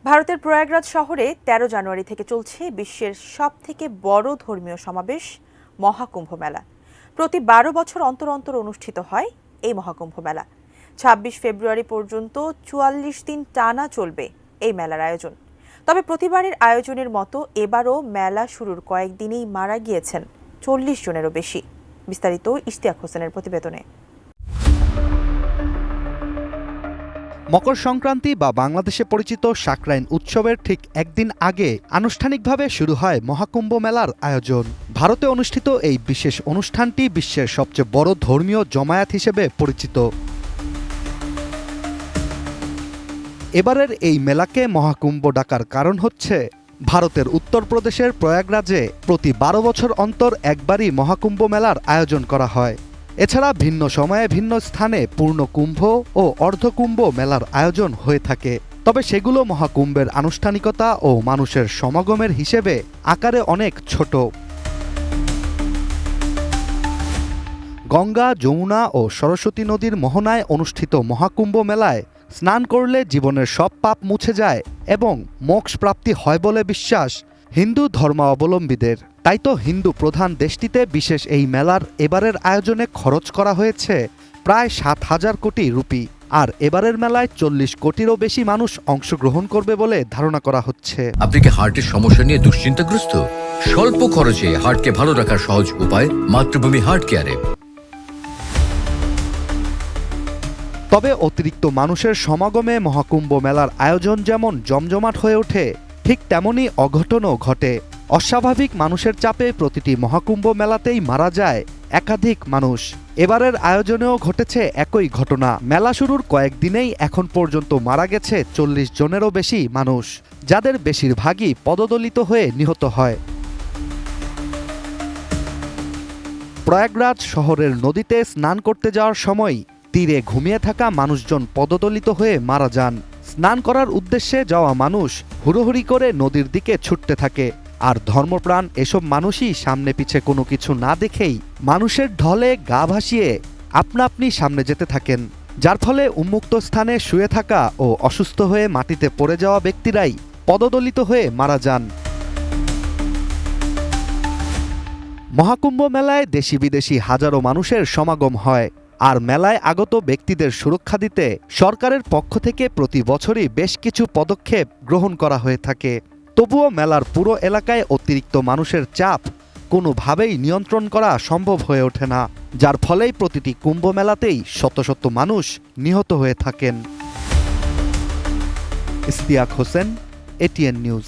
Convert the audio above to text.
ভারতের প্রয়াগরাজ শহরে ১৩ জানুয়ারি থেকে চলছে বিশ্বের সবথেকে বড় ধর্মীয় সমাবেশ মহাকুম্ভ মেলা। প্রতি ১২ বছর অন্তর অন্তর অনুষ্ঠিত হয় এই মহাকুম্ভ মেলা। ২৬ ফেব্রুয়ারি পর্যন্ত ৪৪ দিন টানা চলবে এই মেলার আয়োজন। তবে প্রতিবারের আয়োজনের মতো এবারও মেলা শুরুর কয়েকদিনেই মারা গিয়েছেন ৪০ জনেরও বেশি। বিস্তারিত ইশতিয়াক হোসেনের প্রতিবেদনে। মকর সংক্রান্তি বা বাংলাদেশে পরিচিত সাকরাইন উৎসবের ঠিক একদিন আগে আনুষ্ঠানিকভাবে শুরু হয় মহাকুম্ভ মেলার আয়োজন। ভারতে অনুষ্ঠিত এই বিশেষ অনুষ্ঠানটি বিশ্বের সবচেয়ে বড় ধর্মীয় জমায়েত হিসেবে পরিচিত। এবারের এই মেলাকে মহাকুম্ভ ডাকার কারণ হচ্ছে ভারতের উত্তরপ্রদেশের প্রয়াগরাজে প্রতি ১২ বছর অন্তর একবারই মহাকুম্ভ মেলার আয়োজন করা হয়। এছাড়া ভিন্ন সময়ে ভিন্ন স্থানে পূর্ণ কুম্ভ ও অর্ধকুম্ভ মেলার আয়োজন হয়ে থাকে, তবে সেগুলো মহাকুম্ভের আনুষ্ঠানিকতা ও মানুষের সমাগমের হিসেবে আকারে অনেক ছোট। গঙ্গা, যমুনা ও সরস্বতী নদীর মোহনায় অনুষ্ঠিত মহাকুম্ভ মেলায় স্নান করলে জীবনের সব পাপ মুছে যায় এবং মোক্ষ প্রাপ্তি হয় বলে বিশ্বাস হিন্দু ধর্মাবলম্বীদের। তাই তো হিন্দু প্রধান দেশটিতে বিশেষ এই মেলার এবারের আয়োজনে খরচ করা হয়েছে প্রায় ৭,০০০ কোটি রুপি। আর এবারের মেলায় ৪০ কোটিরও বেশি মানুষ অংশগ্রহণ করবে বলে ধারণা করা হচ্ছে। আপনি কি হার্টের সমস্যা নিয়ে দুশ্চিন্তাগ্রস্ত? স্বল্প খরচে হার্টকে ভালো রাখার সহজ উপায় মাতৃভূমি হার্ট কেয়ারে। তবে অতিরিক্ত মানুষের সমাগমে মহাকুম্ভ মেলার আয়োজন যেমন জমজমাট হয়ে ওঠে, ঠিক তেমনই অঘটনও ঘটে। অস্বাভাবিক মানুষের চাপে প্রতিটি মহাকুম্ভ মেলাতেই মারা যায় একাধিক মানুষ। এবারের আয়োজনেও ঘটেছে একই ঘটনা। মেলা শুরুর কয়েকদিনেই এখন পর্যন্ত মারা গেছে ৪০ জনেরও বেশি মানুষ, যাদের বেশিরভাগই পদদলিত হয়ে নিহত হয়। প্রয়াগরাজ শহরের নদীতে স্নান করতে যাওয়ার সময় তীরে ঘুমিয়ে থাকা মানুষজন পদদলিত হয়ে মারা যান। স্নান করার উদ্দেশ্যে যাওয়া মানুষ হুড়োহুড়ি করে নদীর দিকে ছুটতে থাকে, আর ধর্মপ্রাণ এসব মানুষই সামনে পিছে কোনো কিছু না দেখেই মানুষের ঢলে গা ভাসিয়ে আপনা আপনি সামনে যেতে থাকেন, যার ফলে উন্মুক্ত স্থানে শুয়ে থাকা ও অসুস্থ হয়ে মাটিতে পড়ে যাওয়া ব্যক্তিরাই পদদলিত হয়ে মারা যান। মহাকুম্ভ মেলায় দেশি বিদেশি হাজারো মানুষের সমাগম হয়, আর মেলায় আগত ব্যক্তিদের সুরক্ষা দিতে সরকারের পক্ষ থেকে প্রতি বছরই বেশ কিছু পদক্ষেপ গ্রহণ করা হয়ে থাকে। তবুও মেলার পুরো এলাকায় অতিরিক্ত মানুষের চাপ কোনোভাবেই নিয়ন্ত্রণ করা সম্ভব হয়ে ওঠে না, যার ফলেই প্রতিটি কুম্ভ মেলাতেই শত শত মানুষ নিহত হয়ে থাকেন। Ishtiaq Hossain, ATN news.